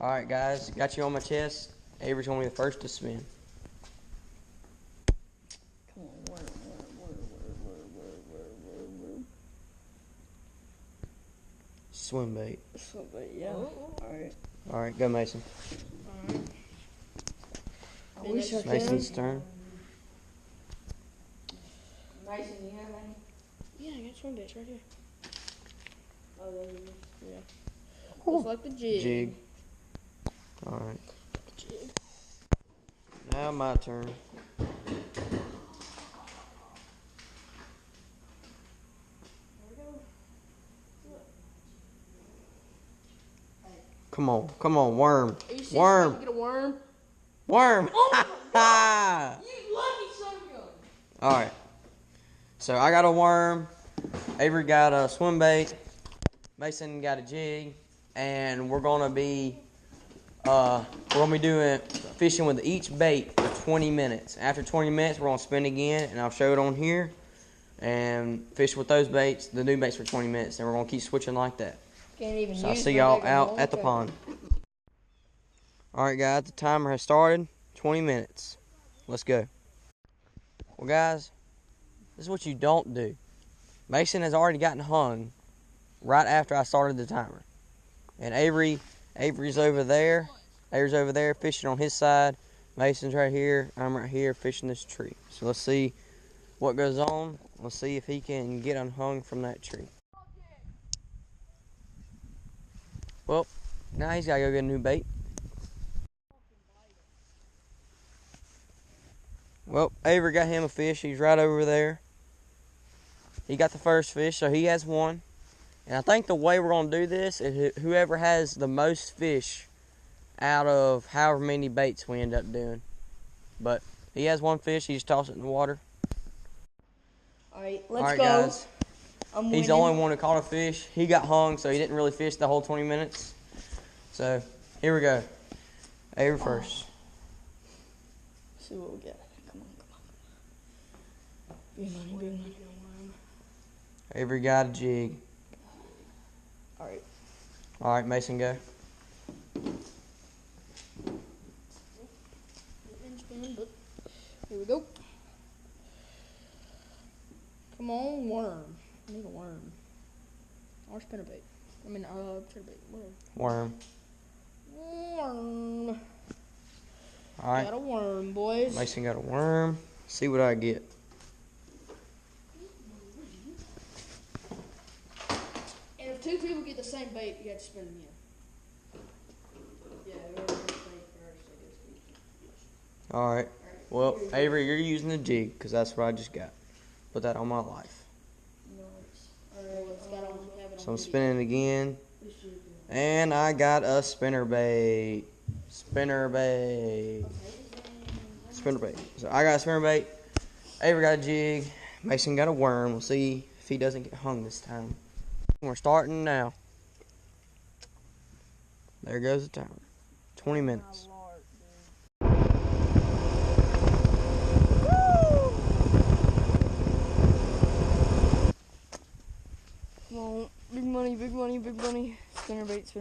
All right, guys, got you on my chest. Avery's gonna be the first to spin. Come on, where? Swim bait. Swim bait, yeah. Alright. All right, go Mason. Alright. I wish I could. Mason's turn. Mason, you have any? Yeah, I got swim baits right here. Oh, there you Yeah. Looks like the jig. Jig. All right. Jig. Now my turn. Come on, worm. Are you serious? Worm. You get a worm? Worm. Oh my You lucky son of a gun. All right. So I got a worm. Avery got a swim bait. Mason got a jig, and we're gonna be doing fishing with each bait for 20 minutes. After 20 minutes, we're gonna spin again, and I'll show it on here, and fish with those baits, the new baits for 20 minutes, and we're gonna keep switching like that. Can't even So I'll use see my y'all big out one. at the pond. All right, guys, the timer has started. 20 minutes. Let's go. Well, guys, this is what you don't do. Mason has already gotten hung right after I started the timer. And Avery's over there. Avery's over there fishing on his side. Mason's right here. I'm right here fishing this tree. So let's see what goes on. Let's see if he can get unhung from that tree. Well, now he's got to go get a new bait. Well, Avery got him a fish. He's right over there. He got the first fish, so he has one. And I think the way we're going to do this is whoever has the most fish out of however many baits we end up doing. But he has one fish. He just tossed it in the water. Alright, let's All right, go. guys. I'm He's the only one who caught a fish. He got hung, so he didn't really fish the whole 20 minutes. So, here we go. Avery first. See what we get. Come on. Big money. Avery got a jig. Alright. All right, Mason, go. Here we go. Come on, worm. I need a worm. Or spinnerbait. Spinnerbait. Worm. Worm. All right. Got a worm, boys. Mason got a worm. See what I get. And if two people get the same bait, you have to spin them in. Yeah, whoever gets bait first, I guess. All right. Well, Avery, you're using the jig because that's what I just got. Put that on my life. So I'm spinning again. And I got a spinnerbait. Spinnerbait. So I got a spinnerbait. Avery got a jig. Mason got a worm. We'll see if he doesn't get hung this time. We're starting now. There goes the timer. 20 minutes. Come on, big money. Spinnerbait.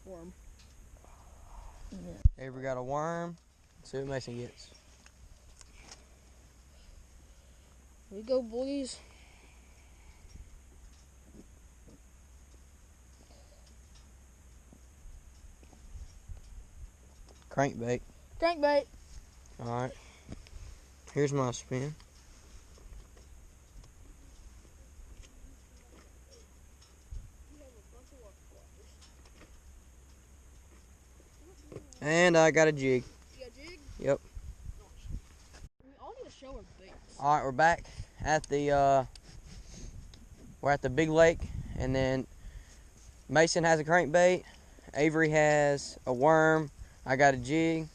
Worm. Avery got a worm. Let's see what Mason gets. Here we go, boys. Crankbait. Alright. Here's my spin. And I got a jig. You got a jig? Yep. We all need to show our baits. Alright, we're back at the big lake, and then Mason has a crankbait, Avery has a worm, I got a jig.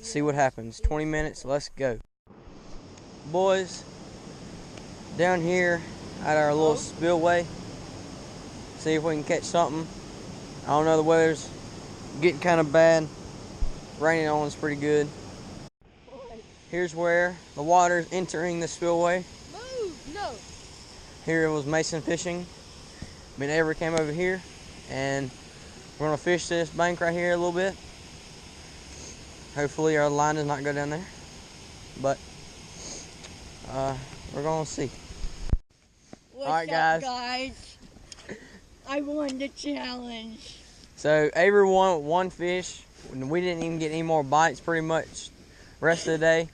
See what happens. 20 minutes, let's go. Boys, down here at our little spillway, see if we can catch something. I don't know, the weather's getting kind of bad. Raining on us pretty good. Here's where the water's entering the spillway. Move! No! Here was Mason fishing. Me and Avery came over here. and we're gonna fish this bank right here a little bit. Hopefully our line does not go down there, but we're gonna see. What's Alright, up, guys. I won the challenge. So Avery won one fish. We didn't even get any more bites pretty much rest of the day.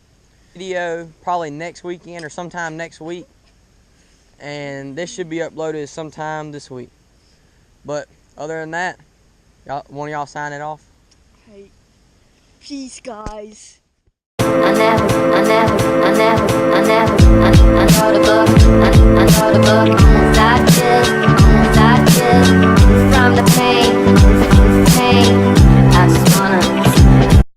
Video probably next weekend or sometime next week, and this should be uploaded sometime this week. But other than that, one of y'all sign it off? Hey, peace, guys. I know the book, I know the book, I'm inside